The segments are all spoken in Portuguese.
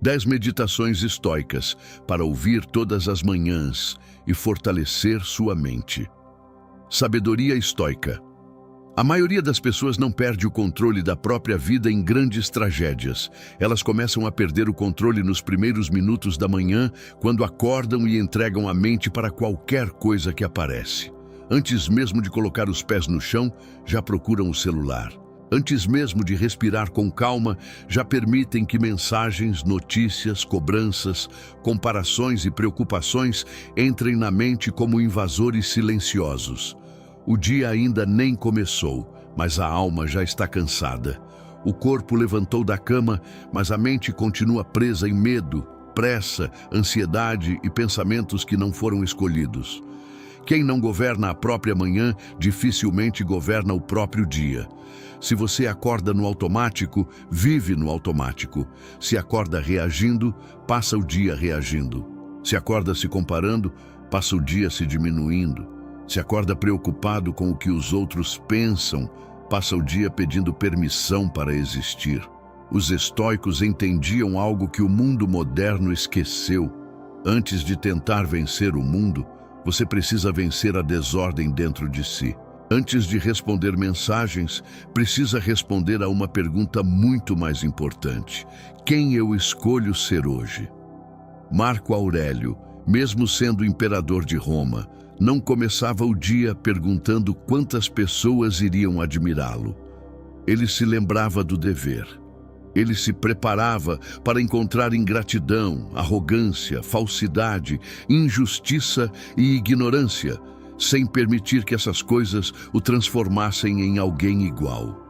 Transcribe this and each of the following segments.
10 meditações estoicas para ouvir todas as manhãs e fortalecer sua mente. Sabedoria estoica. A maioria das pessoas não perde o controle da própria vida em grandes tragédias. Elas começam a perder o controle nos primeiros minutos da manhã, quando acordam e entregam a mente para qualquer coisa que aparece. Antes mesmo de colocar os pés no chão, já procuram o celular. Antes mesmo de respirar com calma, já permitem que mensagens, notícias, cobranças, comparações e preocupações entrem na mente como invasores silenciosos. O dia ainda nem começou, mas a alma já está cansada. O corpo levantou da cama, mas a mente continua presa em medo, pressa, ansiedade e pensamentos que não foram escolhidos. Quem não governa a própria manhã, dificilmente governa o próprio dia. Se você acorda no automático, vive no automático. Se acorda reagindo, passa o dia reagindo. Se acorda se comparando, passa o dia se diminuindo. Se acorda preocupado com o que os outros pensam, passa o dia pedindo permissão para existir. Os estoicos entendiam algo que o mundo moderno esqueceu. Antes de tentar vencer o mundo, você precisa vencer a desordem dentro de si. Antes de responder mensagens, precisa responder a uma pergunta muito mais importante. Quem eu escolho ser hoje? Marco Aurélio, mesmo sendo imperador de Roma, não começava o dia perguntando quantas pessoas iriam admirá-lo. Ele se lembrava do dever. Ele se preparava para encontrar ingratidão, arrogância, falsidade, injustiça e ignorância, sem permitir que essas coisas o transformassem em alguém igual.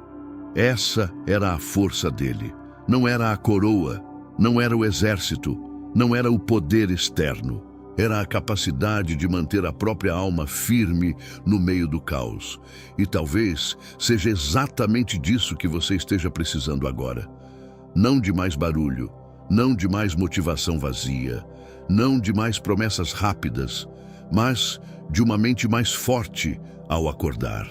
Essa era a força dele. Não era a coroa, não era o exército, não era o poder externo. Era a capacidade de manter a própria alma firme no meio do caos. E talvez seja exatamente disso que você esteja precisando agora. Não de mais barulho, não de mais motivação vazia, não de mais promessas rápidas, mas de uma mente mais forte ao acordar.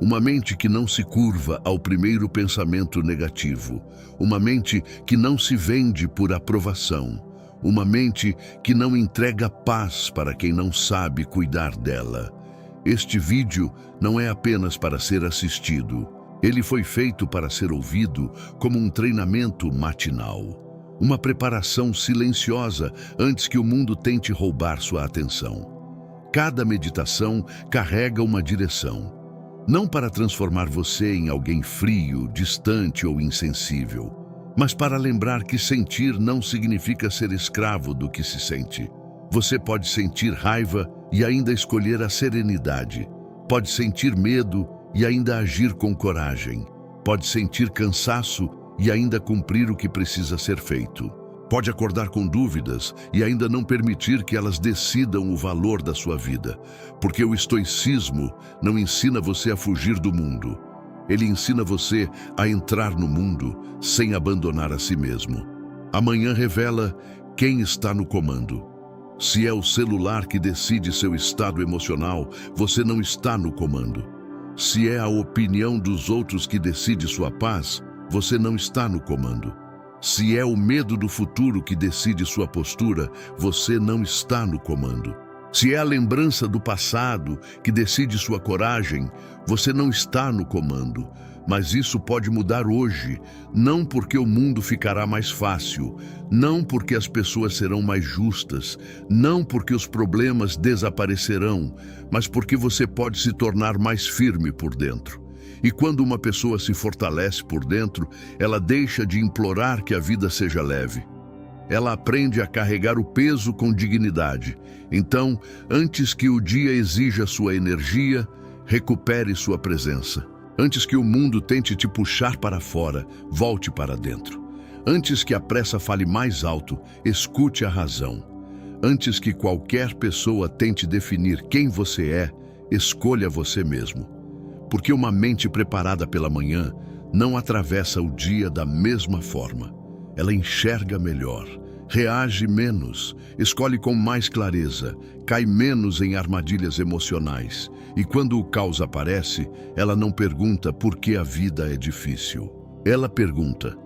Uma mente que não se curva ao primeiro pensamento negativo. Uma mente que não se vende por aprovação. Uma mente que não entrega paz para quem não sabe cuidar dela. Este vídeo não é apenas para ser assistido. Ele foi feito para ser ouvido como um treinamento matinal. Uma preparação silenciosa antes que o mundo tente roubar sua atenção. Cada meditação carrega uma direção. Não para transformar você em alguém frio, distante ou insensível, mas para lembrar que sentir não significa ser escravo do que se sente. Você pode sentir raiva e ainda escolher a serenidade. Pode sentir medo e ainda agir com coragem. Pode sentir cansaço e ainda cumprir o que precisa ser feito. Pode acordar com dúvidas e ainda não permitir que elas decidam o valor da sua vida. Porque o estoicismo não ensina você a fugir do mundo. Ele ensina você a entrar no mundo sem abandonar a si mesmo. Amanhã revela quem está no comando. Se é o celular que decide seu estado emocional, você não está no comando. Se é a opinião dos outros que decide sua paz, você não está no comando. Se é o medo do futuro que decide sua postura, você não está no comando. Se é a lembrança do passado que decide sua coragem, você não está no comando. Mas isso pode mudar hoje, não porque o mundo ficará mais fácil, não porque as pessoas serão mais justas, não porque os problemas desaparecerão, mas porque você pode se tornar mais firme por dentro. E quando uma pessoa se fortalece por dentro, ela deixa de implorar que a vida seja leve. Ela aprende a carregar o peso com dignidade. Então, antes que o dia exija sua energia, recupere sua presença. Antes que o mundo tente te puxar para fora, volte para dentro. Antes que a pressa fale mais alto, escute a razão. Antes que qualquer pessoa tente definir quem você é, escolha você mesmo. Porque uma mente preparada pela manhã não atravessa o dia da mesma forma. Ela enxerga melhor, reage menos, escolhe com mais clareza, cai menos em armadilhas emocionais. E quando o caos aparece, ela não pergunta por que a vida é difícil. Ela pergunta: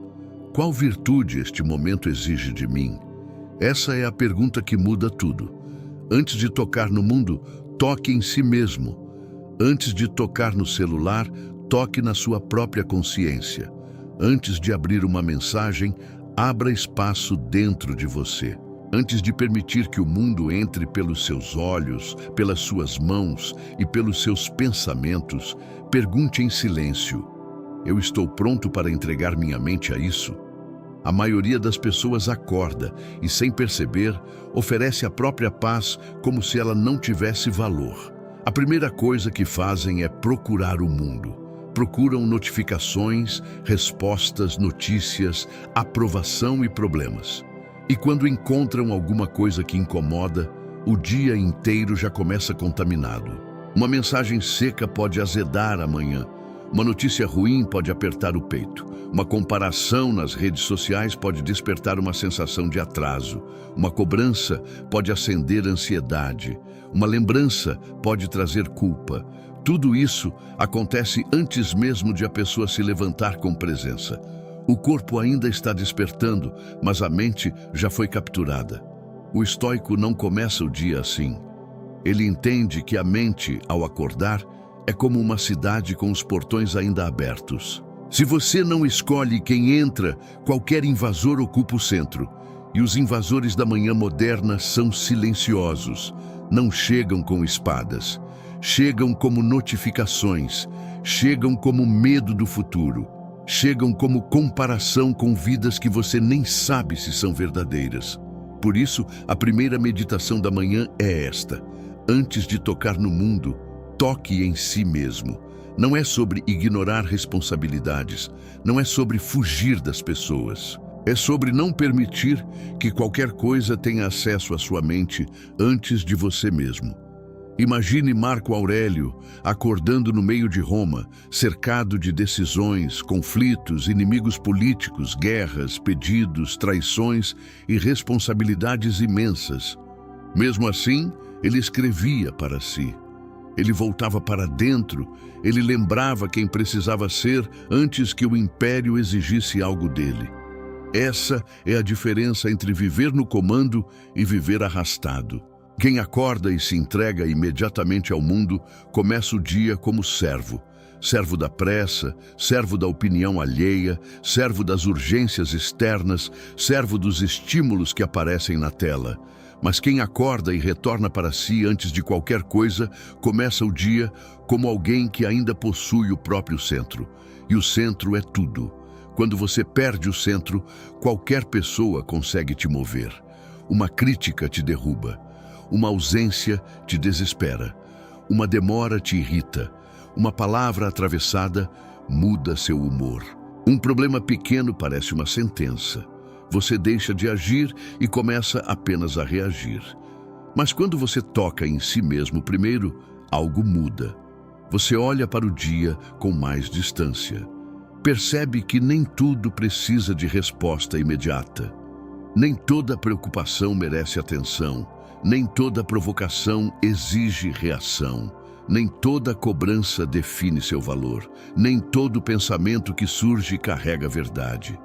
Qual virtude este momento exige de mim? Essa é a pergunta que muda tudo. Antes de tocar no mundo, toque em si mesmo. Antes de tocar no celular, toque na sua própria consciência. Antes de abrir uma mensagem, abra espaço dentro de você. Antes de permitir que o mundo entre pelos seus olhos, pelas suas mãos e pelos seus pensamentos, pergunte em silêncio: eu estou pronto para entregar minha mente a isso? A maioria das pessoas acorda e, sem perceber, oferece a própria paz como se ela não tivesse valor. A primeira coisa que fazem é procurar o mundo. Procuram notificações, respostas, notícias, aprovação e problemas. E quando encontram alguma coisa que incomoda, o dia inteiro já começa contaminado. Uma mensagem seca pode azedar a manhã. Uma notícia ruim pode apertar o peito. Uma comparação nas redes sociais pode despertar uma sensação de atraso. Uma cobrança pode acender ansiedade. Uma lembrança pode trazer culpa. Tudo isso acontece antes mesmo de a pessoa se levantar com presença. O corpo ainda está despertando, mas a mente já foi capturada. O estoico não começa o dia assim. Ele entende que a mente, ao acordar, é como uma cidade com os portões ainda abertos. Se você não escolhe quem entra, qualquer invasor ocupa o centro. E os invasores da manhã moderna são silenciosos. Não chegam com espadas. Chegam como notificações. Chegam como medo do futuro. Chegam como comparação com vidas que você nem sabe se são verdadeiras. Por isso, a primeira meditação da manhã é esta: antes de tocar no mundo, toque em si mesmo. Não é sobre ignorar responsabilidades, não é sobre fugir das pessoas. É sobre não permitir que qualquer coisa tenha acesso à sua mente antes de você mesmo. Imagine Marco Aurélio acordando no meio de Roma, cercado de decisões, conflitos, inimigos políticos, guerras, pedidos, traições e responsabilidades imensas. Mesmo assim, ele escrevia para si. Ele voltava para dentro, ele lembrava quem precisava ser antes que o império exigisse algo dele. Essa é a diferença entre viver no comando e viver arrastado. Quem acorda e se entrega imediatamente ao mundo começa o dia como servo. Servo da pressa, servo da opinião alheia, servo das urgências externas, servo dos estímulos que aparecem na tela. Mas quem acorda e retorna para si antes de qualquer coisa, começa o dia como alguém que ainda possui o próprio centro. E o centro é tudo. Quando você perde o centro, qualquer pessoa consegue te mover. Uma crítica te derruba. Uma ausência te desespera. Uma demora te irrita. Uma palavra atravessada muda seu humor. Um problema pequeno parece uma sentença. Você deixa de agir e começa apenas a reagir. Mas quando você toca em si mesmo primeiro, algo muda. Você olha para o dia com mais distância. Percebe que nem tudo precisa de resposta imediata. Nem toda preocupação merece atenção. Nem toda provocação exige reação. Nem toda cobrança define seu valor. Nem todo pensamento que surge carrega verdade.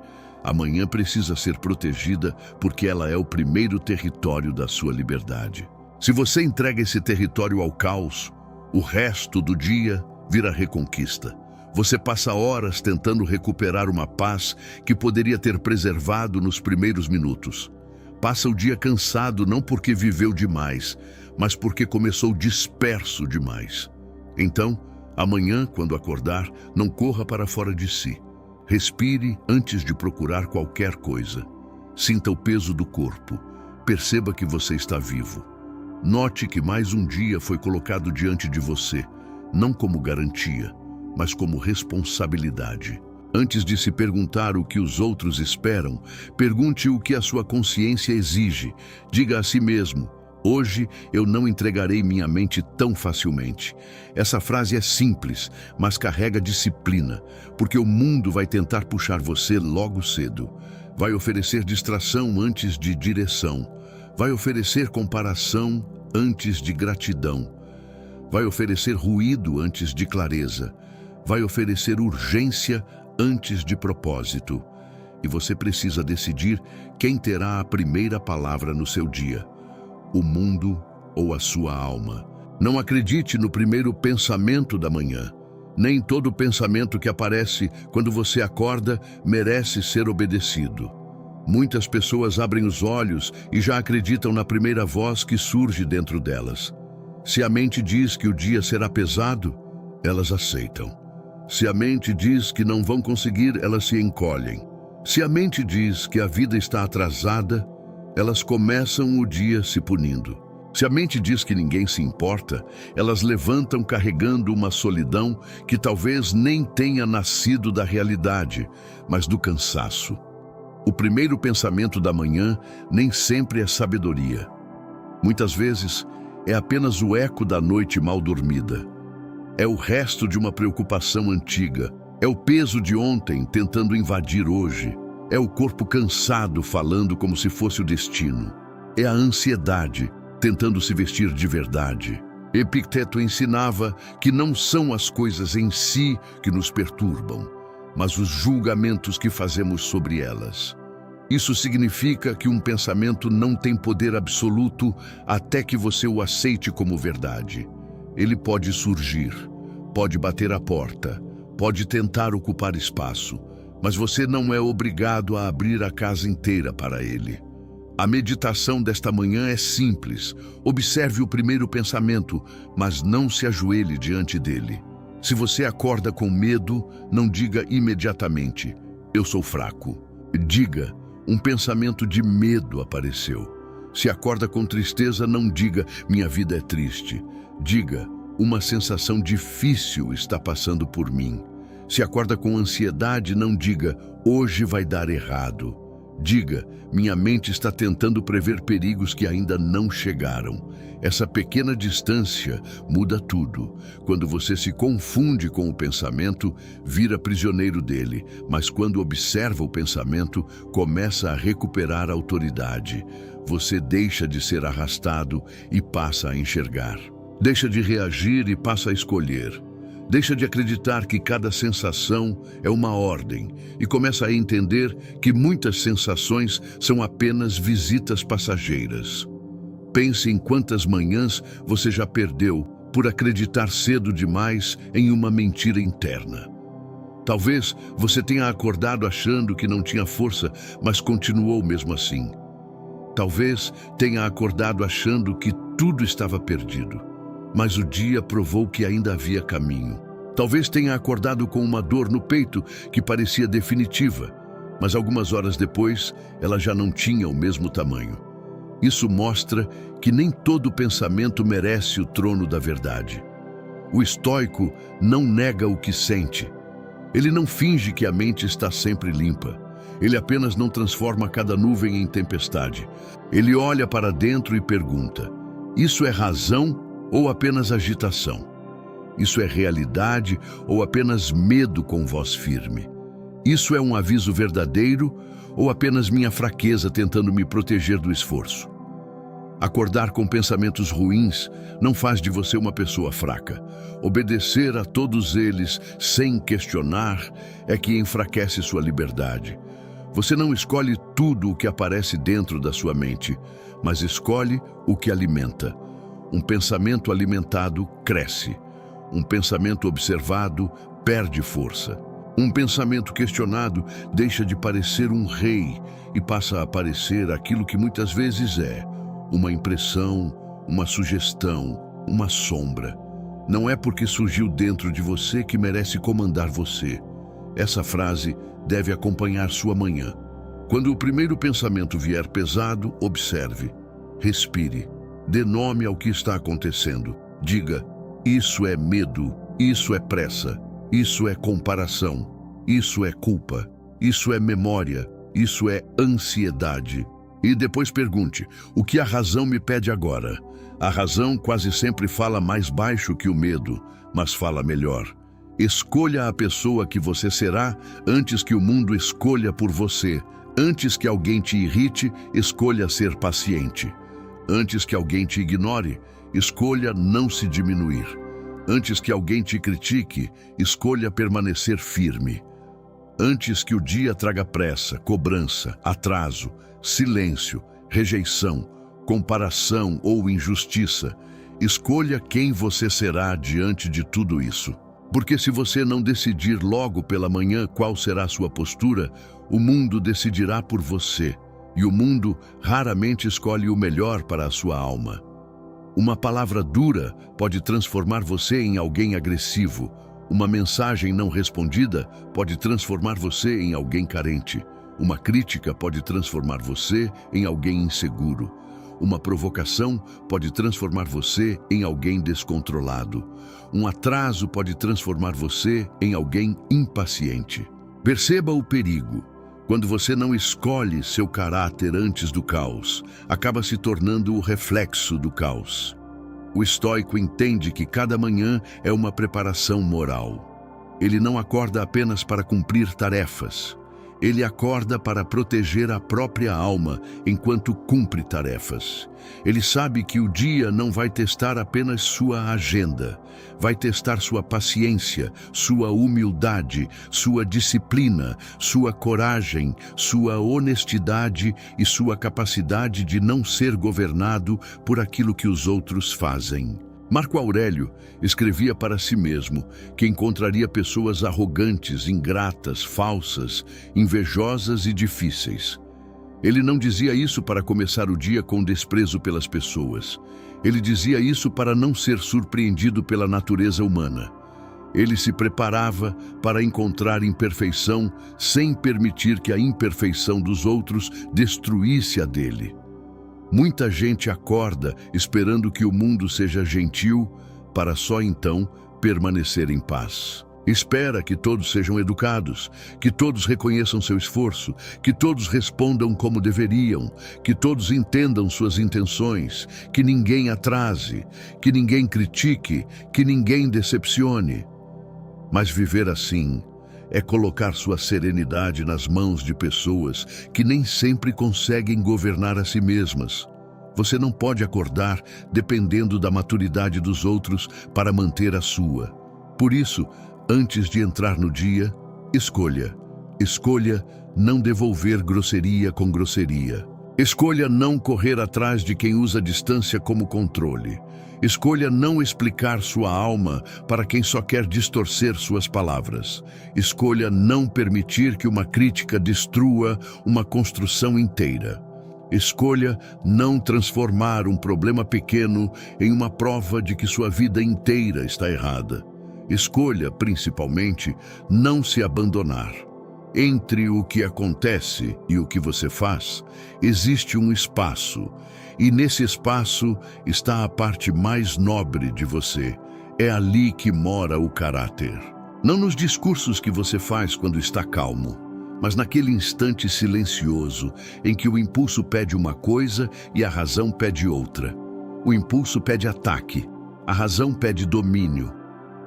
A manhã precisa ser protegida porque ela é o primeiro território da sua liberdade. Se você entrega esse território ao caos, o resto do dia vira reconquista. Você passa horas tentando recuperar uma paz que poderia ter preservado nos primeiros minutos. Passa o dia cansado não porque viveu demais, mas porque começou disperso demais. Então, amanhã, quando acordar, não corra para fora de si. Respire antes de procurar qualquer coisa. Sinta o peso do corpo. Perceba que você está vivo. Note que mais um dia foi colocado diante de você, não como garantia, mas como responsabilidade. Antes de se perguntar o que os outros esperam, pergunte o que a sua consciência exige. Diga a si mesmo: hoje eu não entregarei minha mente tão facilmente. Essa frase é simples, mas carrega disciplina, porque o mundo vai tentar puxar você logo cedo. Vai oferecer distração antes de direção. Vai oferecer comparação antes de gratidão. Vai oferecer ruído antes de clareza. Vai oferecer urgência antes de propósito. e você precisa decidir quem terá a primeira palavra no seu dia: o mundo ou a sua alma. Não acredite no primeiro pensamento da manhã. Nem todo pensamento que aparece quando você acorda merece ser obedecido. Muitas pessoas abrem os olhos e já acreditam na primeira voz que surge dentro delas. Se a mente diz que o dia será pesado, elas aceitam. Se a mente diz que não vão conseguir, elas se encolhem. Se a mente diz que a vida está atrasada, elas começam o dia se punindo. Se a mente diz que ninguém se importa, elas levantam carregando uma solidão que talvez nem tenha nascido da realidade, mas do cansaço. O primeiro pensamento da manhã nem sempre é sabedoria. Muitas vezes é apenas o eco da noite mal dormida. É o resto de uma preocupação antiga. É o peso de ontem tentando invadir hoje. É o corpo cansado falando como se fosse o destino. É a ansiedade tentando se vestir de verdade. Epicteto ensinava que não são as coisas em si que nos perturbam, mas os julgamentos que fazemos sobre elas. Isso significa que um pensamento não tem poder absoluto até que você o aceite como verdade. Ele pode surgir, pode bater a porta, pode tentar ocupar espaço, mas você não é obrigado a abrir a casa inteira para ele. A meditação desta manhã é simples. Observe o primeiro pensamento, mas não se ajoelhe diante dele. Se você acorda com medo, não diga imediatamente: eu sou fraco. Diga: um pensamento de medo apareceu. Se acorda com tristeza, não diga: minha vida é triste. Diga: uma sensação difícil está passando por mim. Se acorda com ansiedade, não diga: hoje vai dar errado. Diga: minha mente está tentando prever perigos que ainda não chegaram. Essa pequena distância muda tudo. Quando você se confunde com o pensamento, vira prisioneiro dele, mas quando observa o pensamento, começa a recuperar a autoridade. Você deixa de ser arrastado e passa a enxergar. Deixa de reagir e passa a escolher. Deixa de acreditar que cada sensação é uma ordem e começa a entender que muitas sensações são apenas visitas passageiras. Pense em quantas manhãs você já perdeu por acreditar cedo demais em uma mentira interna. Talvez você tenha acordado achando que não tinha força, mas continuou mesmo assim. Talvez tenha acordado achando que tudo estava perdido, mas o dia provou que ainda havia caminho. Talvez tenha acordado com uma dor no peito que parecia definitiva, mas algumas horas depois ela já não tinha o mesmo tamanho. Isso mostra que nem todo pensamento merece o trono da verdade. O estoico não nega o que sente. Ele não finge que a mente está sempre limpa. Ele apenas não transforma cada nuvem em tempestade. Ele olha para dentro e pergunta: isso é razão ou apenas agitação? Isso é realidade ou apenas medo com voz firme? Isso é um aviso verdadeiro ou apenas minha fraqueza tentando me proteger do esforço? Acordar com pensamentos ruins não faz de você uma pessoa fraca. Obedecer a todos eles sem questionar é que enfraquece sua liberdade. Você não escolhe tudo o que aparece dentro da sua mente, mas escolhe o que alimenta. Um pensamento alimentado cresce. Um pensamento observado perde força. Um pensamento questionado deixa de parecer um rei e passa a parecer aquilo que muitas vezes é: uma impressão, uma sugestão, uma sombra. Não é porque surgiu dentro de você que merece comandar você. Essa frase deve acompanhar sua manhã. Quando o primeiro pensamento vier pesado, observe, respire, dê nome ao que está acontecendo. Diga: isso é medo, isso é pressa, isso é comparação, isso é culpa, isso é memória, isso é ansiedade. E depois pergunte: o que a razão me pede agora? A razão quase sempre fala mais baixo que o medo, mas fala melhor. Escolha a pessoa que você será antes que o mundo escolha por você. Antes que alguém te irrite, escolha ser paciente. Antes que alguém te ignore, escolha não se diminuir. Antes que alguém te critique, escolha permanecer firme. Antes que o dia traga pressa, cobrança, atraso, silêncio, rejeição, comparação ou injustiça, escolha quem você será diante de tudo isso. Porque se você não decidir logo pela manhã qual será sua postura, o mundo decidirá por você, e o mundo raramente escolhe o melhor para a sua alma. Uma palavra dura pode transformar você em alguém agressivo. Uma mensagem não respondida pode transformar você em alguém carente. Uma crítica pode transformar você em alguém inseguro. Uma provocação pode transformar você em alguém descontrolado. Um atraso pode transformar você em alguém impaciente. Perceba o perigo. Quando você não escolhe seu caráter antes do caos, acaba se tornando o reflexo do caos. O estoico entende que cada manhã é uma preparação moral. Ele não acorda apenas para cumprir tarefas. Ele acorda para proteger a própria alma enquanto cumpre tarefas. Ele sabe que o dia não vai testar apenas sua agenda, vai testar sua paciência, sua humildade, sua disciplina, sua coragem, sua honestidade e sua capacidade de não ser governado por aquilo que os outros fazem. Marco Aurélio escrevia para si mesmo que encontraria pessoas arrogantes, ingratas, falsas, invejosas e difíceis. Ele não dizia isso para começar o dia com desprezo pelas pessoas. Ele dizia isso para não ser surpreendido pela natureza humana. Ele se preparava para encontrar imperfeição sem permitir que a imperfeição dos outros destruísse a dele. Muita gente acorda esperando que o mundo seja gentil para só então permanecer em paz. Espera que todos sejam educados, que todos reconheçam seu esforço, que todos respondam como deveriam, que todos entendam suas intenções, que ninguém atrase, que ninguém critique, que ninguém decepcione. Mas viver assim é colocar sua serenidade nas mãos de pessoas que nem sempre conseguem governar a si mesmas. Você não pode acordar dependendo da maturidade dos outros para manter a sua. Por isso, antes de entrar no dia, escolha. Escolha não devolver grosseria com grosseria. Escolha não correr atrás de quem usa a distância como controle. Escolha não explicar sua alma para quem só quer distorcer suas palavras. Escolha não permitir que uma crítica destrua uma construção inteira. Escolha não transformar um problema pequeno em uma prova de que sua vida inteira está errada. Escolha, principalmente, não se abandonar. Entre o que acontece e o que você faz, existe um espaço, e nesse espaço está a parte mais nobre de você. É ali que mora o caráter. Não nos discursos que você faz quando está calmo, mas naquele instante silencioso em que o impulso pede uma coisa e a razão pede outra. O impulso pede ataque, a razão pede domínio.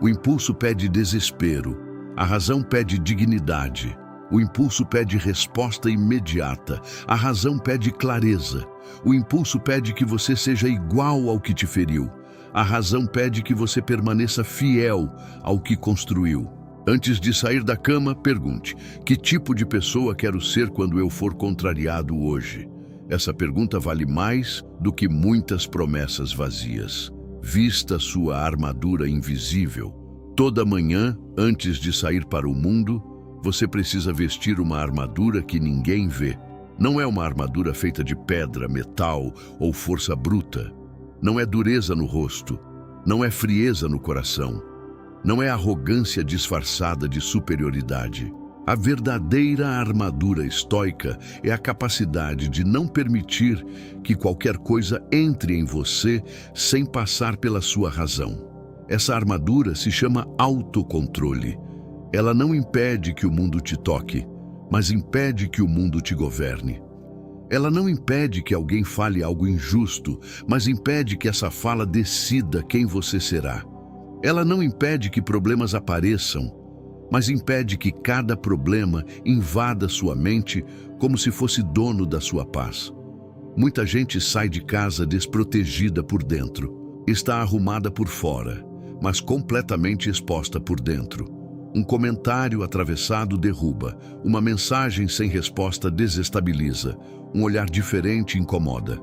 O impulso pede desespero, a razão pede dignidade. O impulso pede resposta imediata, a razão pede clareza. O impulso pede que você seja igual ao que te feriu. A razão pede que você permaneça fiel ao que construiu. Antes de sair da cama, pergunte: que tipo de pessoa quero ser quando eu for contrariado hoje? Essa pergunta vale mais do que muitas promessas vazias. Vista sua armadura invisível. Toda manhã, antes de sair para o mundo, você precisa vestir uma armadura que ninguém vê. Não é uma armadura feita de pedra, metal ou força bruta. Não é dureza no rosto. Não é frieza no coração. Não é arrogância disfarçada de superioridade. A verdadeira armadura estoica é a capacidade de não permitir que qualquer coisa entre em você sem passar pela sua razão. Essa armadura se chama autocontrole. Ela não impede que o mundo te toque, mas impede que o mundo te governe. Ela não impede que alguém fale algo injusto, mas impede que essa fala decida quem você será. Ela não impede que problemas apareçam, mas impede que cada problema invada sua mente como se fosse dono da sua paz. Muita gente sai de casa desprotegida por dentro. Está arrumada por fora, mas completamente exposta por dentro. Um comentário atravessado derruba, uma mensagem sem resposta desestabiliza, um olhar diferente incomoda.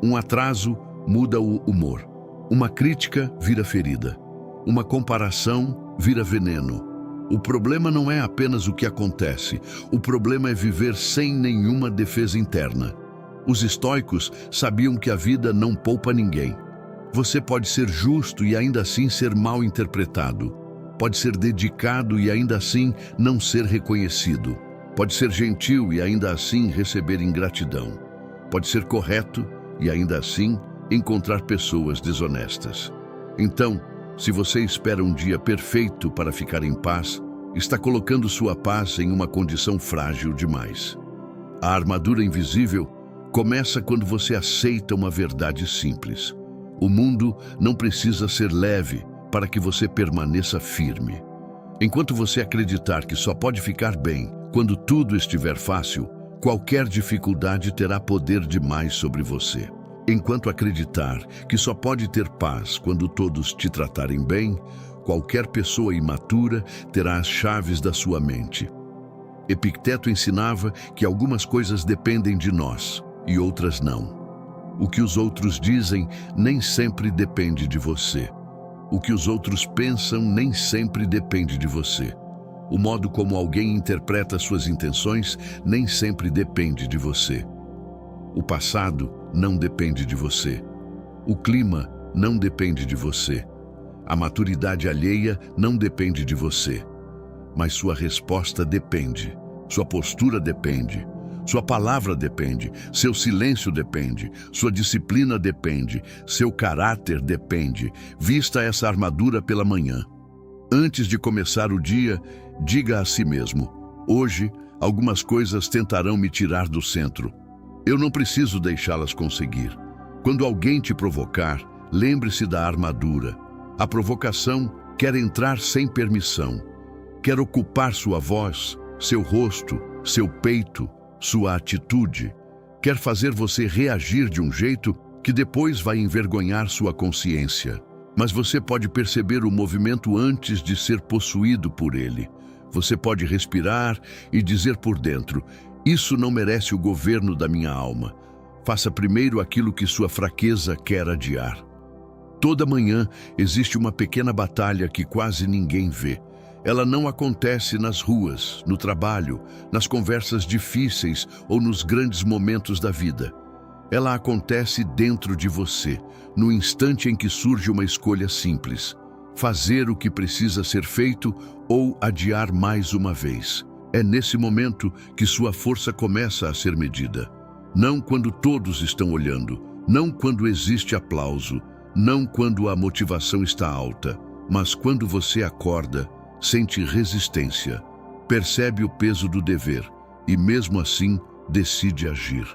Um atraso muda o humor, uma crítica vira ferida, uma comparação vira veneno. O problema não é apenas o que acontece, o problema é viver sem nenhuma defesa interna. Os estoicos sabiam que a vida não poupa ninguém. Você pode ser justo e ainda assim ser mal interpretado. Pode ser dedicado e ainda assim não ser reconhecido. Pode ser gentil e ainda assim receber ingratidão. Pode ser correto e ainda assim encontrar pessoas desonestas. Então, se você espera um dia perfeito para ficar em paz, está colocando sua paz em uma condição frágil demais. A armadura invisível começa quando você aceita uma verdade simples. O mundo não precisa ser leve para que você permaneça firme. Enquanto você acreditar que só pode ficar bem quando tudo estiver fácil, qualquer dificuldade terá poder demais sobre você. Enquanto acreditar que só pode ter paz quando todos te tratarem bem, qualquer pessoa imatura terá as chaves da sua mente. Epicteto ensinava que algumas coisas dependem de nós e outras não. O que os outros dizem nem sempre depende de você. O que os outros pensam nem sempre depende de você. O modo como alguém interpreta suas intenções nem sempre depende de você. O passado não depende de você. O clima não depende de você. A maturidade alheia não depende de você. Mas sua resposta depende. Sua postura depende. Sua palavra depende, seu silêncio depende, sua disciplina depende, seu caráter depende. Vista essa armadura pela manhã. Antes de começar o dia, diga a si mesmo: hoje, algumas coisas tentarão me tirar do centro. Eu não preciso deixá-las conseguir. Quando alguém te provocar, lembre-se da armadura. A provocação quer entrar sem permissão. Quer ocupar sua voz, seu rosto, seu peito, sua atitude. Quer fazer você reagir de um jeito que depois vai envergonhar sua consciência. Mas você pode perceber o movimento antes de ser possuído por ele. Você pode respirar e dizer por dentro: isso não merece o governo da minha alma. Faça primeiro aquilo que sua fraqueza quer adiar. Toda manhã existe uma pequena batalha que quase ninguém vê. Ela não acontece nas ruas, no trabalho, nas conversas difíceis ou nos grandes momentos da vida. Ela acontece dentro de você, no instante em que surge uma escolha simples: fazer o que precisa ser feito ou adiar mais uma vez. É nesse momento que sua força começa a ser medida. Não quando todos estão olhando, não quando existe aplauso, não quando a motivação está alta, mas quando você acorda, sente resistência, percebe o peso do dever e, mesmo assim, decide agir.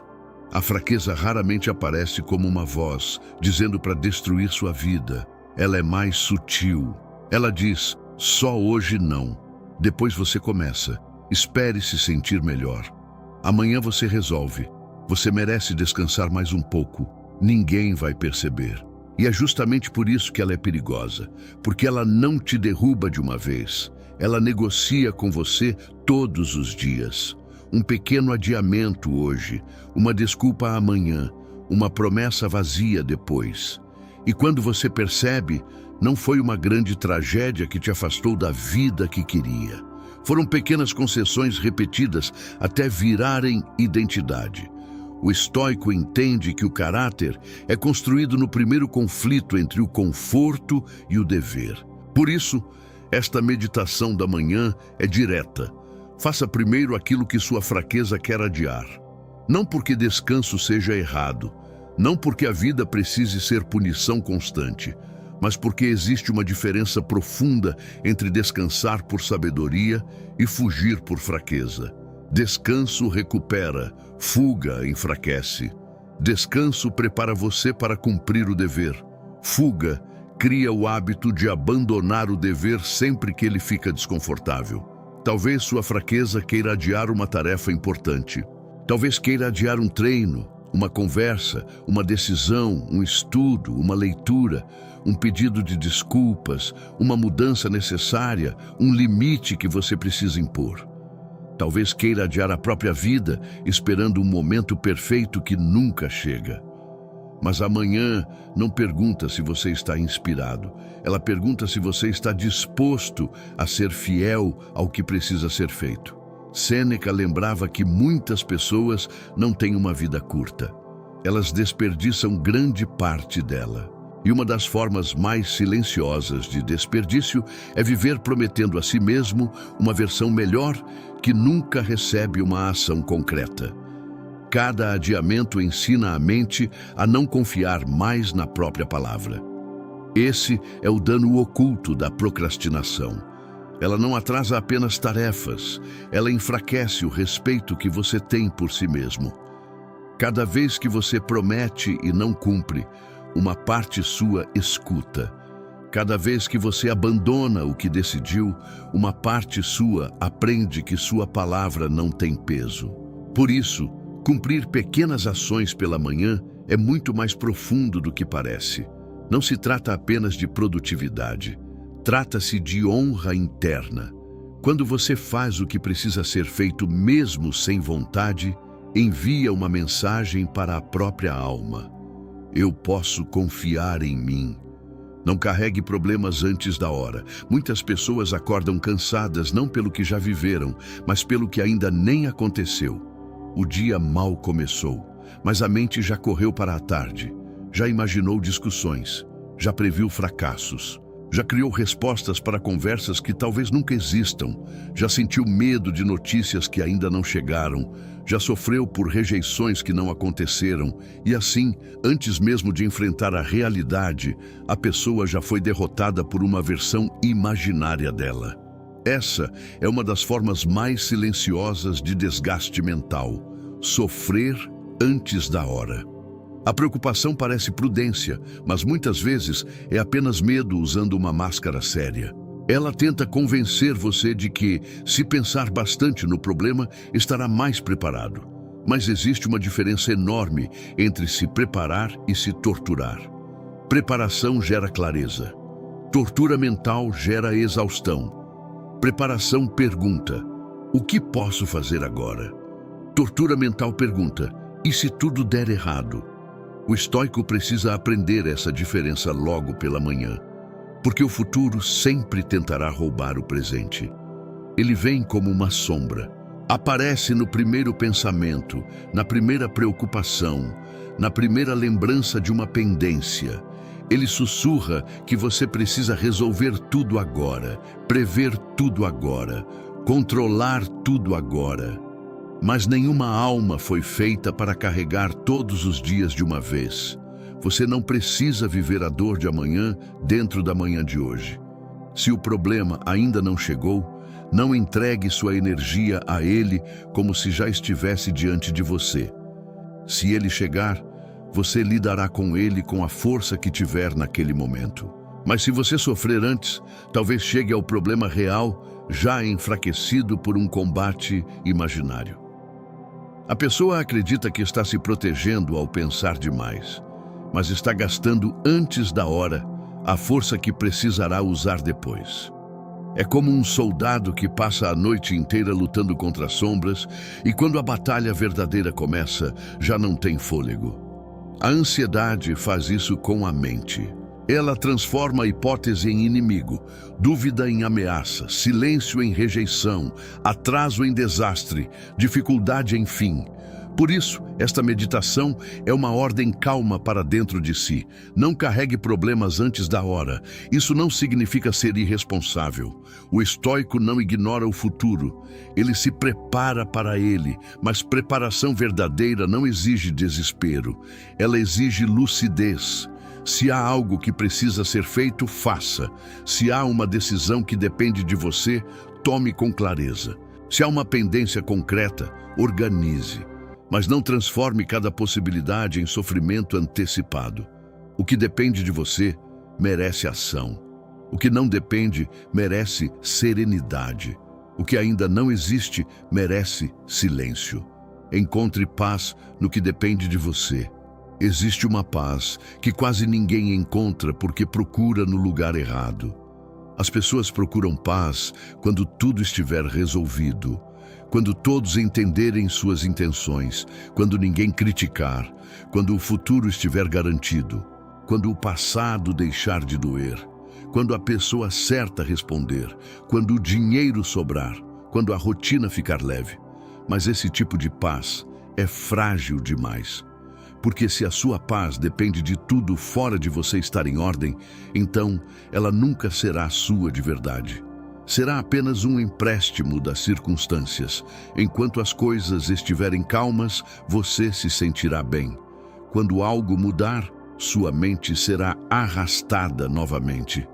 A fraqueza raramente aparece como uma voz dizendo para destruir sua vida. Ela é mais sutil. Ela diz: só hoje não. Depois você começa. Espere se sentir melhor. Amanhã você resolve. Você merece descansar mais um pouco. Ninguém vai perceber. E é justamente por isso que ela é perigosa, porque ela não te derruba de uma vez. Ela negocia com você todos os dias. Um pequeno adiamento hoje, uma desculpa amanhã, uma promessa vazia depois. E quando você percebe, não foi uma grande tragédia que te afastou da vida que queria. Foram pequenas concessões repetidas até virarem identidade. O estoico entende que o caráter é construído no primeiro conflito entre o conforto e o dever. Por isso, esta meditação da manhã é direta. Faça primeiro aquilo que sua fraqueza quer adiar. Não porque descanso seja errado, não porque a vida precise ser punição constante, mas porque existe uma diferença profunda entre descansar por sabedoria e fugir por fraqueza. Descanso recupera, fuga enfraquece. Descanso prepara você para cumprir o dever. Fuga cria o hábito de abandonar o dever sempre que ele fica desconfortável. Talvez sua fraqueza queira adiar uma tarefa importante. Talvez queira adiar um treino, Uma conversa, uma decisão, um estudo, uma leitura, um pedido de desculpas, uma mudança necessária, um limite que você precisa impor. Talvez queira adiar a própria vida, esperando um momento perfeito que nunca chega. Mas amanhã não pergunta se você está inspirado. Ela pergunta se você está disposto a ser fiel ao que precisa ser feito. Sêneca lembrava que muitas pessoas não têm uma vida curta. Elas desperdiçam grande parte dela. E uma das formas mais silenciosas de desperdício é viver prometendo a si mesmo uma versão melhor que nunca recebe uma ação concreta. Cada adiamento ensina a mente a não confiar mais na própria palavra. Esse é o dano oculto da procrastinação. Ela não atrasa apenas tarefas, ela enfraquece o respeito que você tem por si mesmo. Cada vez que você promete e não cumpre, uma parte sua escuta. Cada vez que você abandona o que decidiu, uma parte sua aprende que sua palavra não tem peso. Por isso, cumprir pequenas ações pela manhã é muito mais profundo do que parece. Não se trata apenas de produtividade. Trata-se de honra interna. Quando você faz o que precisa ser feito mesmo sem vontade, envia uma mensagem para a própria alma. Eu posso confiar em mim. Não carregue problemas antes da hora. Muitas pessoas acordam cansadas não pelo que já viveram, mas pelo que ainda nem aconteceu. O dia mal começou, mas a mente já correu para a tarde. Já imaginou discussões, já previu fracassos. Já criou respostas para conversas que talvez nunca existam. Já sentiu medo de notícias que ainda não chegaram. Já sofreu por rejeições que não aconteceram. E assim, antes mesmo de enfrentar a realidade, a pessoa já foi derrotada por uma versão imaginária dela. Essa é uma das formas mais silenciosas de desgaste mental. Sofrer antes da hora. A preocupação parece prudência, mas muitas vezes é apenas medo usando uma máscara séria. Ela tenta convencer você de que, se pensar bastante no problema, estará mais preparado. Mas existe uma diferença enorme entre se preparar e se torturar. Preparação gera clareza. Tortura mental gera exaustão. Preparação pergunta: o que posso fazer agora? Tortura mental pergunta: e se tudo der errado? O estoico precisa aprender essa diferença logo pela manhã, porque o futuro sempre tentará roubar o presente. Ele vem como uma sombra. Aparece no primeiro pensamento, na primeira preocupação, na primeira lembrança de uma pendência. Ele sussurra que você precisa resolver tudo agora, prever tudo agora, controlar tudo agora. Mas nenhuma alma foi feita para carregar todos os dias de uma vez. Você não precisa viver a dor de amanhã dentro da manhã de hoje. Se o problema ainda não chegou, não entregue sua energia a ele como se já estivesse diante de você. Se ele chegar, você lidará com ele com a força que tiver naquele momento. Mas se você sofrer antes, talvez chegue ao problema real, já enfraquecido por um combate imaginário. A pessoa acredita que está se protegendo ao pensar demais, mas está gastando antes da hora a força que precisará usar depois. É como um soldado que passa a noite inteira lutando contra sombras e quando a batalha verdadeira começa, já não tem fôlego. A ansiedade faz isso com a mente. Ela transforma a hipótese em inimigo, dúvida em ameaça, silêncio em rejeição, atraso em desastre, dificuldade em fim. Por isso, esta meditação é uma ordem calma para dentro de si. Não carregue problemas antes da hora. Isso não significa ser irresponsável. O estoico não ignora o futuro. Ele se prepara para ele, mas preparação verdadeira não exige desespero. Ela exige lucidez. Se há algo que precisa ser feito, faça. Se há uma decisão que depende de você, tome com clareza. Se há uma pendência concreta, organize. Mas não transforme cada possibilidade em sofrimento antecipado. O que depende de você merece ação. O que não depende merece serenidade. O que ainda não existe merece silêncio. Encontre paz no que depende de você. Existe uma paz que quase ninguém encontra porque procura no lugar errado. As pessoas procuram paz quando tudo estiver resolvido, quando todos entenderem suas intenções, quando ninguém criticar, quando o futuro estiver garantido, quando o passado deixar de doer, quando a pessoa certa responder, quando o dinheiro sobrar, quando a rotina ficar leve. Mas esse tipo de paz é frágil demais. Porque se a sua paz depende de tudo fora de você estar em ordem, então ela nunca será sua de verdade. Será apenas um empréstimo das circunstâncias. Enquanto as coisas estiverem calmas, você se sentirá bem. Quando algo mudar, sua mente será arrastada novamente.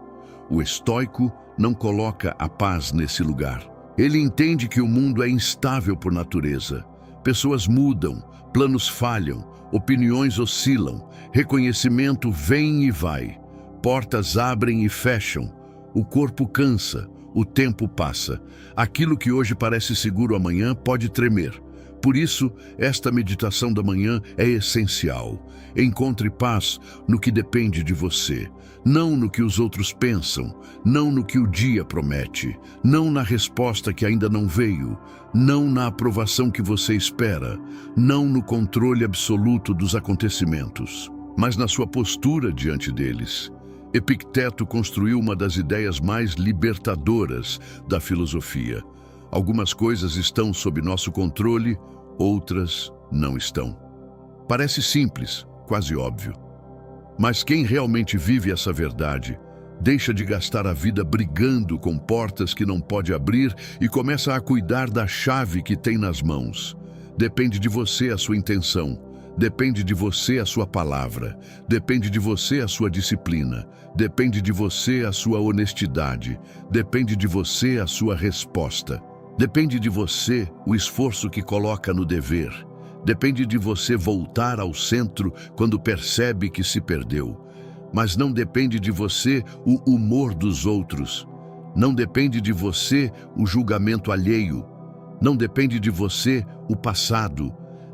O estoico não coloca a paz nesse lugar. Ele entende que o mundo é instável por natureza. Pessoas mudam, planos falham, opiniões oscilam, reconhecimento vem e vai, portas abrem e fecham, o corpo cansa, o tempo passa. Aquilo que hoje parece seguro amanhã pode tremer. Por isso, esta meditação da manhã é essencial. Encontre paz no que depende de você, não no que os outros pensam, não no que o dia promete, não na resposta que ainda não veio, não na aprovação que você espera, não no controle absoluto dos acontecimentos, mas na sua postura diante deles. Epicteto construiu uma das ideias mais libertadoras da filosofia. Algumas coisas estão sob nosso controle, outras não estão. Parece simples, quase óbvio. Mas quem realmente vive essa verdade, deixa de gastar a vida brigando com portas que não pode abrir e começa a cuidar da chave que tem nas mãos. Depende de você a sua intenção, depende de você a sua palavra, depende de você a sua disciplina, depende de você a sua honestidade, depende de você a sua resposta. Depende de você o esforço que coloca no dever. Depende de você voltar ao centro quando percebe que se perdeu. Mas não depende de você o humor dos outros. Não depende de você o julgamento alheio. Não depende de você o passado.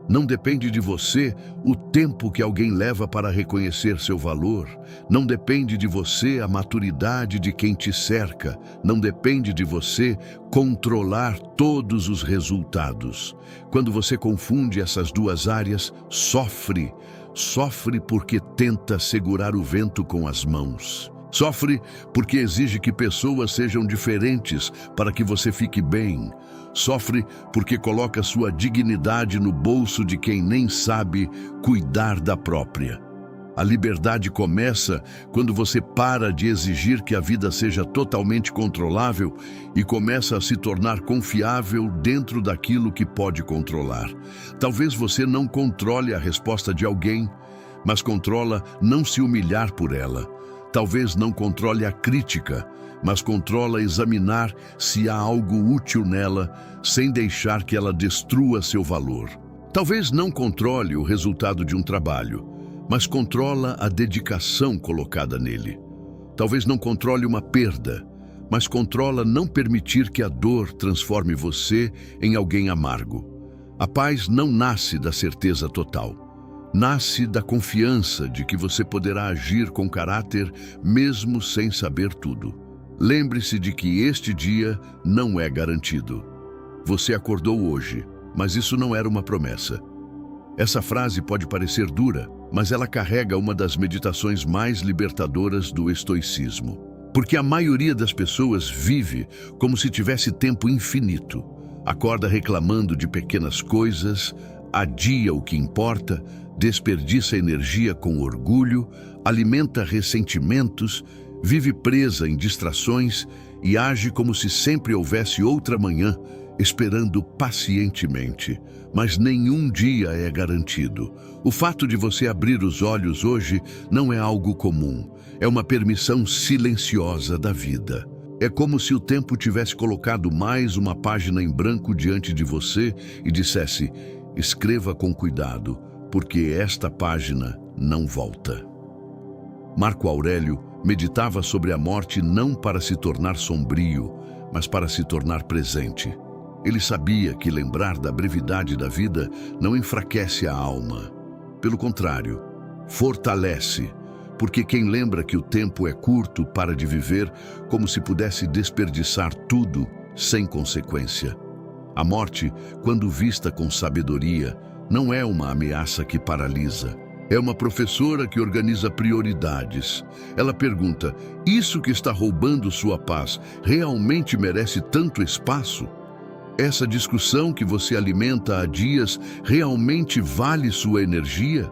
Não depende de você o tempo que alguém leva para reconhecer seu valor. Não depende de você a maturidade de quem te cerca. Não depende de você controlar todos os resultados. Quando você confunde essas duas áreas, sofre. Sofre porque tenta segurar o vento com as mãos. Sofre porque exige que pessoas sejam diferentes para que você fique bem. Sofre porque coloca sua dignidade no bolso de quem nem sabe cuidar da própria. A liberdade começa quando você para de exigir que a vida seja totalmente controlável e começa a se tornar confiável dentro daquilo que pode controlar. Talvez você não controle a resposta de alguém, mas controla não se humilhar por ela. Talvez não controle a crítica, mas controla examinar se há algo útil nela, sem deixar que ela destrua seu valor. Talvez não controle o resultado de um trabalho, mas controla a dedicação colocada nele. Talvez não controle uma perda, mas controla não permitir que a dor transforme você em alguém amargo. A paz não nasce da certeza total. Nasce da confiança de que você poderá agir com caráter mesmo sem saber tudo. Lembre-se de que este dia não é garantido. Você acordou hoje, mas isso não era uma promessa. Essa frase pode parecer dura, mas ela carrega uma das meditações mais libertadoras do estoicismo. Porque a maioria das pessoas vive como se tivesse tempo infinito. Acorda reclamando de pequenas coisas, adia o que importa, desperdiça energia com orgulho, alimenta ressentimentos, vive presa em distrações e age como se sempre houvesse outra manhã, esperando pacientemente. Mas nenhum dia é garantido. O fato de você abrir os olhos hoje não é algo comum. É uma permissão silenciosa da vida. É como se o tempo tivesse colocado mais uma página em branco diante de você e dissesse: escreva com cuidado, porque esta página não volta. Marco Aurélio meditava sobre a morte não para se tornar sombrio, mas para se tornar presente. Ele sabia que lembrar da brevidade da vida não enfraquece a alma. Pelo contrário, fortalece, porque quem lembra que o tempo é curto para de viver como se pudesse desperdiçar tudo sem consequência. A morte, quando vista com sabedoria, não é uma ameaça que paralisa. É uma professora que organiza prioridades. Ela pergunta: isso que está roubando sua paz realmente merece tanto espaço? Essa discussão que você alimenta há dias realmente vale sua energia?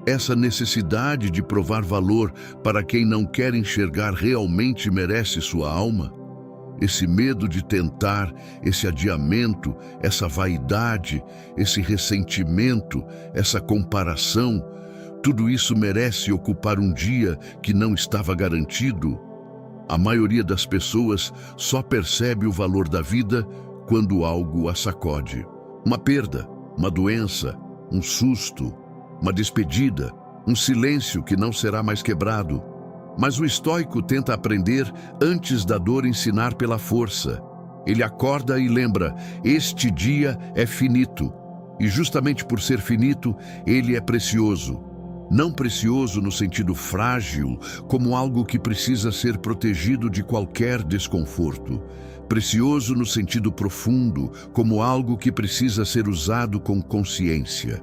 Essa necessidade de provar valor para quem não quer enxergar realmente merece sua alma? Esse medo de tentar, esse adiamento, essa vaidade, esse ressentimento, essa comparação, tudo isso merece ocupar um dia que não estava garantido? A maioria das pessoas só percebe o valor da vida quando algo a sacode. Uma perda, uma doença, um susto, uma despedida, um silêncio que não será mais quebrado. Mas o estoico tenta aprender antes da dor ensinar pela força. Ele acorda e lembra: este dia é finito. E justamente por ser finito, ele é precioso. Não precioso no sentido frágil, como algo que precisa ser protegido de qualquer desconforto. Precioso no sentido profundo, como algo que precisa ser usado com consciência.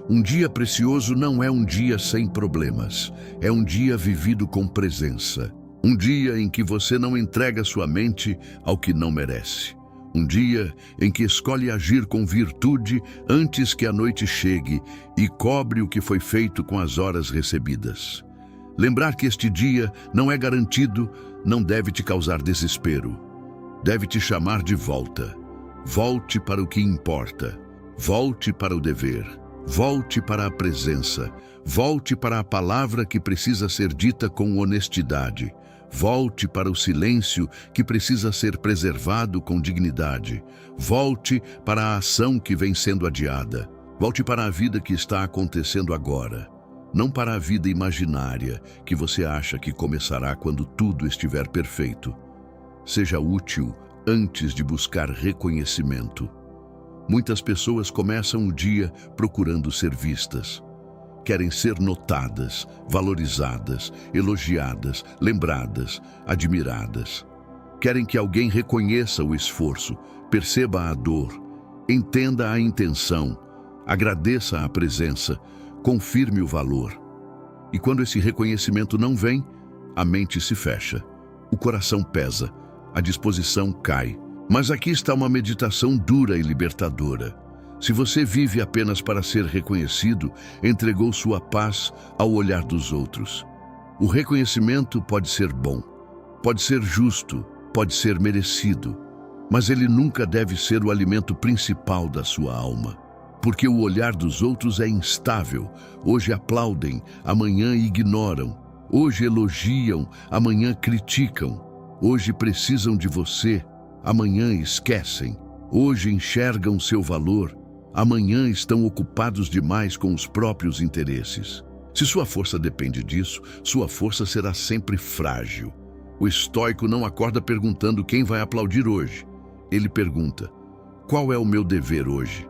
Um dia precioso não é um dia sem problemas, é um dia vivido com presença. Um dia em que você não entrega sua mente ao que não merece. Um dia em que escolhe agir com virtude antes que a noite chegue e cobre o que foi feito com as horas recebidas. Lembrar que este dia não é garantido não deve te causar desespero. Deve te chamar de volta. Volte para o que importa. Volte para o dever. Volte para a presença. Volte para a palavra que precisa ser dita com honestidade. Volte para o silêncio que precisa ser preservado com dignidade. Volte para a ação que vem sendo adiada. Volte para a vida que está acontecendo agora. Não para a vida imaginária que você acha que começará quando tudo estiver perfeito. Seja útil antes de buscar reconhecimento. Muitas pessoas começam o dia procurando ser vistas. Querem ser notadas, valorizadas, elogiadas, lembradas, admiradas. Querem que alguém reconheça o esforço, perceba a dor, entenda a intenção, agradeça a presença, confirme o valor. E quando esse reconhecimento não vem, a mente se fecha, o coração pesa, a disposição cai. Mas aqui está uma meditação dura e libertadora. Se você vive apenas para ser reconhecido, entregou sua paz ao olhar dos outros. O reconhecimento pode ser bom, pode ser justo, pode ser merecido, mas ele nunca deve ser o alimento principal da sua alma. Porque o olhar dos outros é instável. Hoje aplaudem, amanhã ignoram. Hoje elogiam, amanhã criticam. Hoje precisam de você, amanhã esquecem. Hoje enxergam seu valor, amanhã estão ocupados demais com os próprios interesses. Se sua força depende disso, sua força será sempre frágil. O estoico não acorda perguntando quem vai aplaudir hoje. Ele pergunta: qual é o meu dever hoje?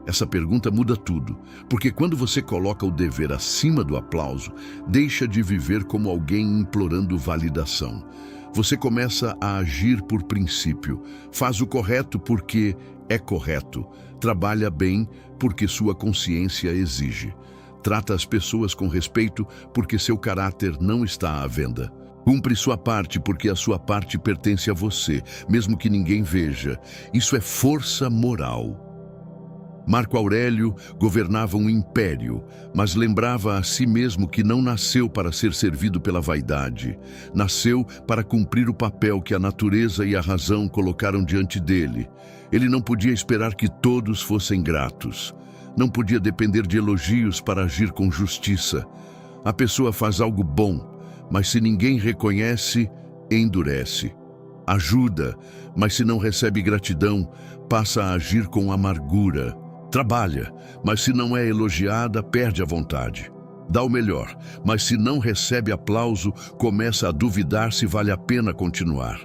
Essa pergunta muda tudo, porque quando você coloca o dever acima do aplauso, deixa de viver como alguém implorando validação. Você começa a agir por princípio, faz o correto porque é correto, trabalha bem porque sua consciência exige, trata as pessoas com respeito porque seu caráter não está à venda. Cumpre sua parte porque a sua parte pertence a você, mesmo que ninguém veja. Isso é força moral. Marco Aurélio governava um império, mas lembrava a si mesmo que não nasceu para ser servido pela vaidade. Nasceu para cumprir o papel que a natureza e a razão colocaram diante dele. Ele não podia esperar que todos fossem gratos. Não podia depender de elogios para agir com justiça. A pessoa faz algo bom, mas se ninguém reconhece, endurece. Ajuda, mas se não recebe gratidão, passa a agir com amargura. Trabalha, mas se não é elogiada, perde a vontade. Dá o melhor, mas se não recebe aplauso, começa a duvidar se vale a pena continuar.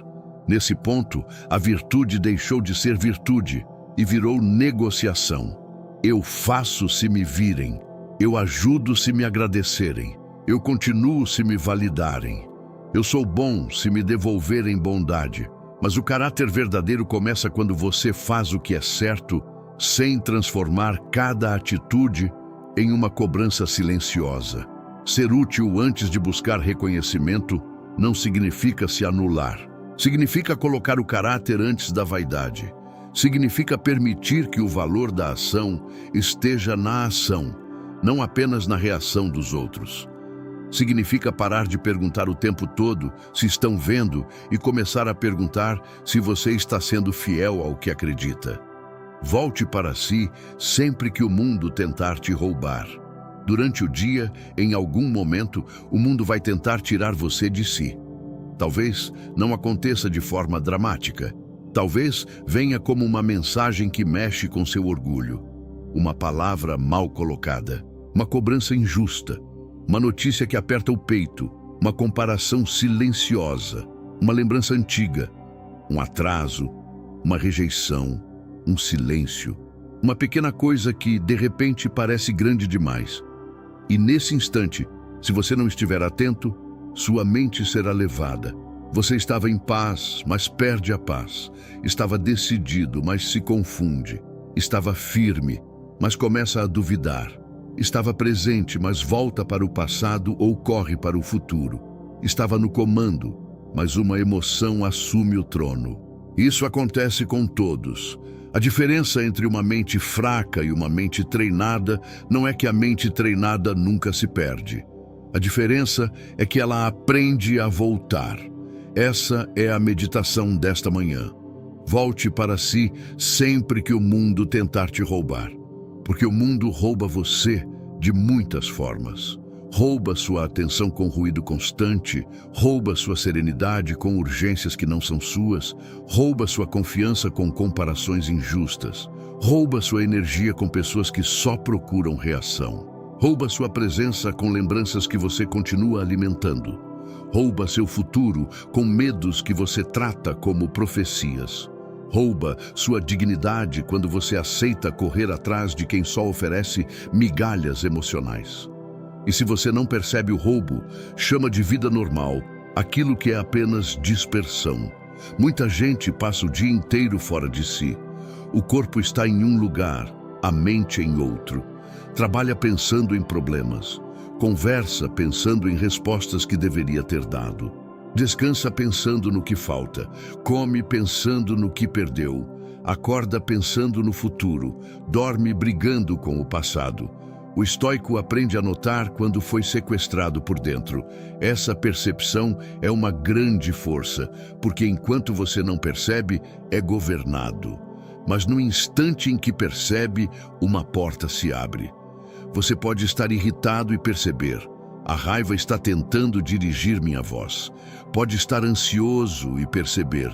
Nesse ponto, a virtude deixou de ser virtude. e virou negociação. Eu faço se me virem, eu ajudo se me agradecerem, eu continuo se me validarem. Eu sou bom se me devolverem bondade. Mas o caráter verdadeiro começa quando você faz o que é certo, sem transformar cada atitude em uma cobrança silenciosa. Ser útil antes de buscar reconhecimento não significa se anular. Significa colocar o caráter antes da vaidade. Significa permitir que o valor da ação esteja na ação, não apenas na reação dos outros. Significa parar de perguntar o tempo todo se estão vendo e começar a perguntar se você está sendo fiel ao que acredita. Volte para si sempre que o mundo tentar te roubar. Durante o dia, em algum momento, o mundo vai tentar tirar você de si. Talvez não aconteça de forma dramática. Talvez venha como uma mensagem que mexe com seu orgulho. Uma palavra mal colocada. Uma cobrança injusta. Uma notícia que aperta o peito. Uma comparação silenciosa. Uma lembrança antiga. Um atraso. Uma rejeição. Um silêncio. Uma pequena coisa que, de repente, parece grande demais. E nesse instante, se você não estiver atento, sua mente será levada. Você estava em paz, mas perde a paz. Estava decidido, mas se confunde. Estava firme, mas começa a duvidar. Estava presente, mas volta para o passado ou corre para o futuro. Estava no comando, mas uma emoção assume o trono. Isso acontece com todos. A diferença entre uma mente fraca e uma mente treinada não é que a mente treinada nunca se perde. A diferença é que ela aprende a voltar. Essa é a meditação desta manhã. Volte para si sempre que o mundo tentar te roubar. Porque o mundo rouba você de muitas formas. Rouba sua atenção com ruído constante, rouba sua serenidade com urgências que não são suas, rouba sua confiança com comparações injustas, rouba sua energia com pessoas que só procuram reação, rouba sua presença com lembranças que você continua alimentando, rouba seu futuro com medos que você trata como profecias, rouba sua dignidade quando você aceita correr atrás de quem só oferece migalhas emocionais. E se você não percebe o roubo, chama de vida normal aquilo que é apenas dispersão. Muita gente passa o dia inteiro fora de si. O corpo está em um lugar, a mente em outro. Trabalha pensando em problemas. Conversa pensando em respostas que deveria ter dado. Descansa pensando no que falta. Come pensando no que perdeu. Acorda pensando no futuro. Dorme brigando com o passado. O estoico aprende a notar quando foi sequestrado por dentro. Essa percepção é uma grande força, porque enquanto você não percebe, é governado. Mas no instante em que percebe, uma porta se abre. Você pode estar irritado e perceber. A raiva está tentando dirigir minha voz. Pode estar ansioso e perceber.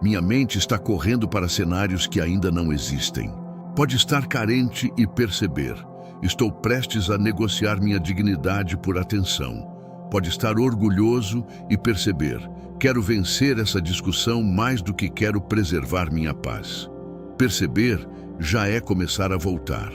Minha mente está correndo para cenários que ainda não existem. Pode estar carente e perceber. Estou prestes a negociar minha dignidade por atenção. Pode estar orgulhoso e perceber. Quero vencer essa discussão mais do que quero preservar minha paz. Perceber já é começar a voltar.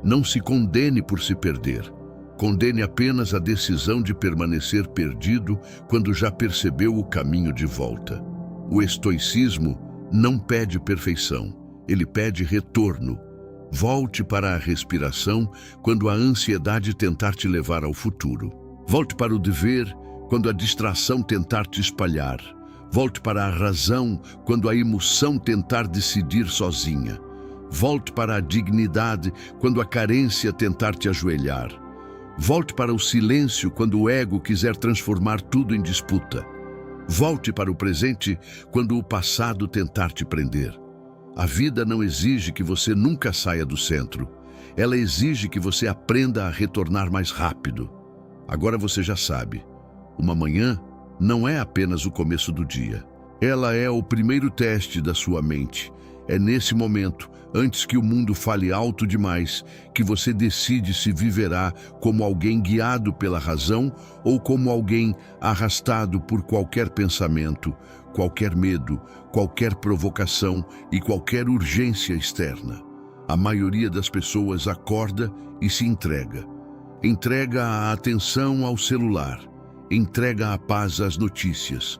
Não se condene por se perder. Condene apenas a decisão de permanecer perdido quando já percebeu o caminho de volta. O estoicismo não pede perfeição, ele pede retorno. Volte para a respiração quando a ansiedade tentar te levar ao futuro. Volte para o dever quando a distração tentar te espalhar. Volte para a razão quando a emoção tentar decidir sozinha. Volte para a dignidade quando a carência tentar te ajoelhar. Volte para o silêncio quando o ego quiser transformar tudo em disputa. Volte para o presente quando o passado tentar te prender. A vida não exige que você nunca saia do centro. Ela exige que você aprenda a retornar mais rápido. Agora você já sabe. Uma manhã não é apenas o começo do dia. Ela é o primeiro teste da sua mente. É nesse momento, antes que o mundo fale alto demais, que você decide se viverá como alguém guiado pela razão ou como alguém arrastado por qualquer pensamento, qualquer medo, qualquer provocação e qualquer urgência externa. A maioria das pessoas acorda e se entrega. Entrega a atenção ao celular, entrega a paz às notícias,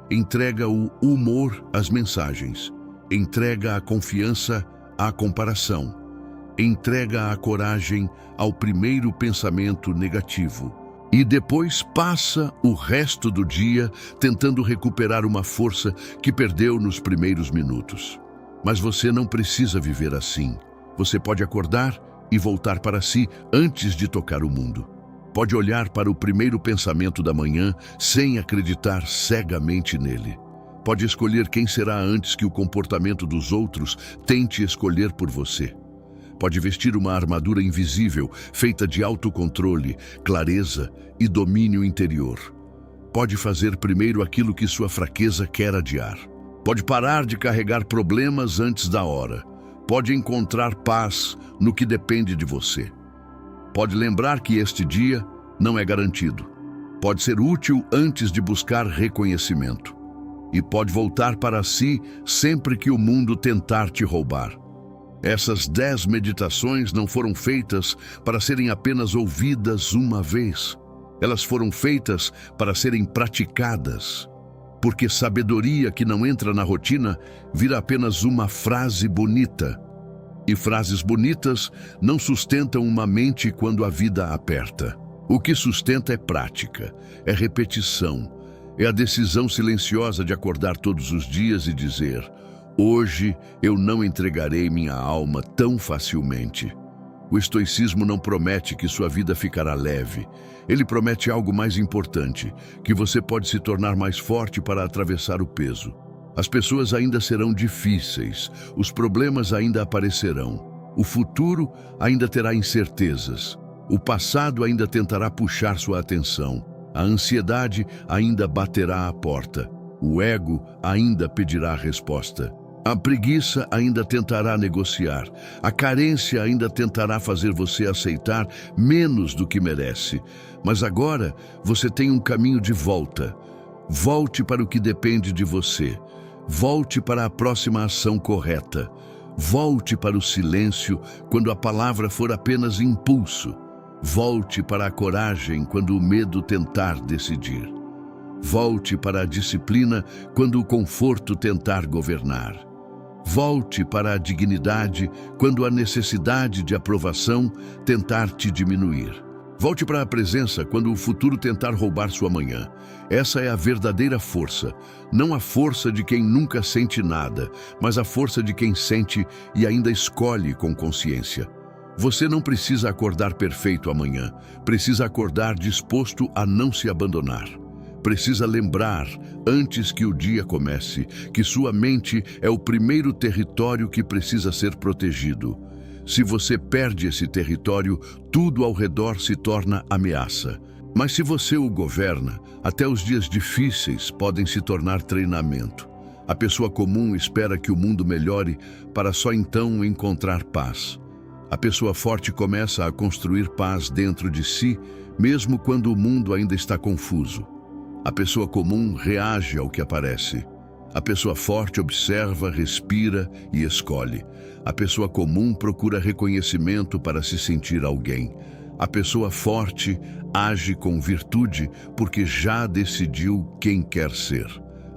entrega o humor às mensagens, entrega a confiança à comparação, entrega a coragem ao primeiro pensamento negativo e depois passa o resto do dia tentando recuperar uma força que perdeu nos primeiros minutos. Mas você não precisa viver assim. Você pode acordar e voltar para si antes de tocar o mundo. Pode olhar para o primeiro pensamento da manhã sem acreditar cegamente nele. Pode escolher quem será antes que o comportamento dos outros tente escolher por você. Pode vestir uma armadura invisível, feita de autocontrole, clareza e domínio interior. Pode fazer primeiro aquilo que sua fraqueza quer adiar. Pode parar de carregar problemas antes da hora. Pode encontrar paz no que depende de você. Pode lembrar que este dia não é garantido. Pode ser útil antes de buscar reconhecimento. E pode voltar para si sempre que o mundo tentar te roubar. Essas 10 meditações não foram feitas para serem apenas ouvidas uma vez. Elas foram feitas para serem praticadas. Porque sabedoria que não entra na rotina vira apenas uma frase bonita. E frases bonitas não sustentam uma mente quando a vida aperta. O que sustenta é prática, é repetição, é a decisão silenciosa de acordar todos os dias e dizer: hoje eu não entregarei minha alma tão facilmente. O estoicismo não promete que sua vida ficará leve. Ele promete algo mais importante, que você pode se tornar mais forte para atravessar o peso. As pessoas ainda serão difíceis, os problemas ainda aparecerão, o futuro ainda terá incertezas, o passado ainda tentará puxar sua atenção, a ansiedade ainda baterá à porta, o ego ainda pedirá resposta. A preguiça ainda tentará negociar. A carência ainda tentará fazer você aceitar menos do que merece. Mas agora você tem um caminho de volta. Volte para o que depende de você. Volte para a próxima ação correta. Volte para o silêncio quando a palavra for apenas impulso. Volte para a coragem quando o medo tentar decidir. Volte para a disciplina quando o conforto tentar governar. Volte para a dignidade quando a necessidade de aprovação tentar te diminuir. Volte para a presença quando o futuro tentar roubar sua manhã. Essa é a verdadeira força, não a força de quem nunca sente nada, mas a força de quem sente e ainda escolhe com consciência. Você não precisa acordar perfeito amanhã, precisa acordar disposto a não se abandonar. Precisa lembrar, antes que o dia comece, que sua mente é o primeiro território que precisa ser protegido. Se você perde esse território, tudo ao redor se torna ameaça. Mas se você o governa, até os dias difíceis podem se tornar treinamento. A pessoa comum espera que o mundo melhore para só então encontrar paz. A pessoa forte começa a construir paz dentro de si, mesmo quando o mundo ainda está confuso. A pessoa comum reage ao que aparece. A pessoa forte observa, respira e escolhe. A pessoa comum procura reconhecimento para se sentir alguém. A pessoa forte age com virtude porque já decidiu quem quer ser.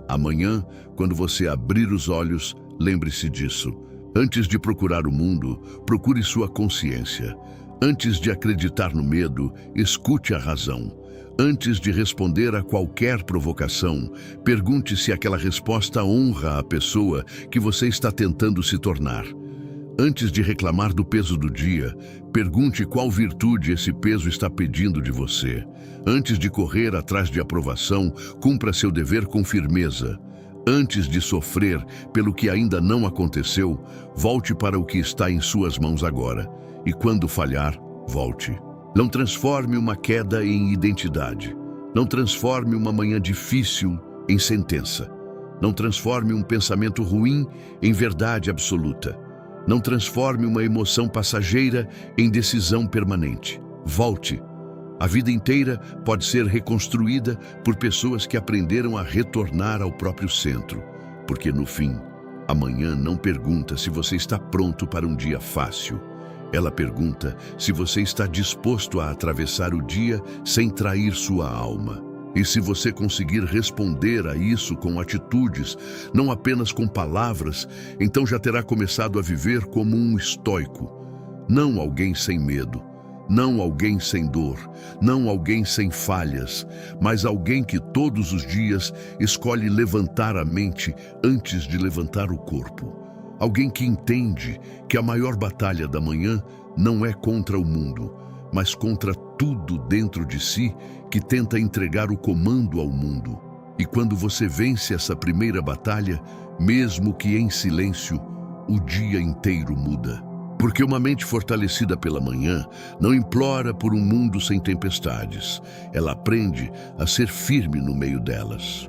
Amanhã, quando você abrir os olhos, lembre-se disso. Antes de procurar o mundo, procure sua consciência. Antes de acreditar no medo, escute a razão. Antes de responder a qualquer provocação, pergunte se aquela resposta honra a pessoa que você está tentando se tornar. Antes de reclamar do peso do dia, pergunte qual virtude esse peso está pedindo de você. Antes de correr atrás de aprovação, cumpra seu dever com firmeza. Antes de sofrer pelo que ainda não aconteceu, volte para o que está em suas mãos agora. E quando falhar, volte. Não transforme uma queda em identidade. Não transforme uma manhã difícil em sentença. Não transforme um pensamento ruim em verdade absoluta. Não transforme uma emoção passageira em decisão permanente. Volte. A vida inteira pode ser reconstruída por pessoas que aprenderam a retornar ao próprio centro, porque no fim, amanhã não pergunta se você está pronto para um dia fácil. Ela pergunta se você está disposto a atravessar o dia sem trair sua alma. E se você conseguir responder a isso com atitudes, não apenas com palavras, então já terá começado a viver como um estoico. Não alguém sem medo, não alguém sem dor, não alguém sem falhas, mas alguém que todos os dias escolhe levantar a mente antes de levantar o corpo. Alguém que entende que a maior batalha da manhã não é contra o mundo, mas contra tudo dentro de si que tenta entregar o comando ao mundo. E quando você vence essa primeira batalha, mesmo que em silêncio, o dia inteiro muda. Porque uma mente fortalecida pela manhã não implora por um mundo sem tempestades. Ela aprende a ser firme no meio delas.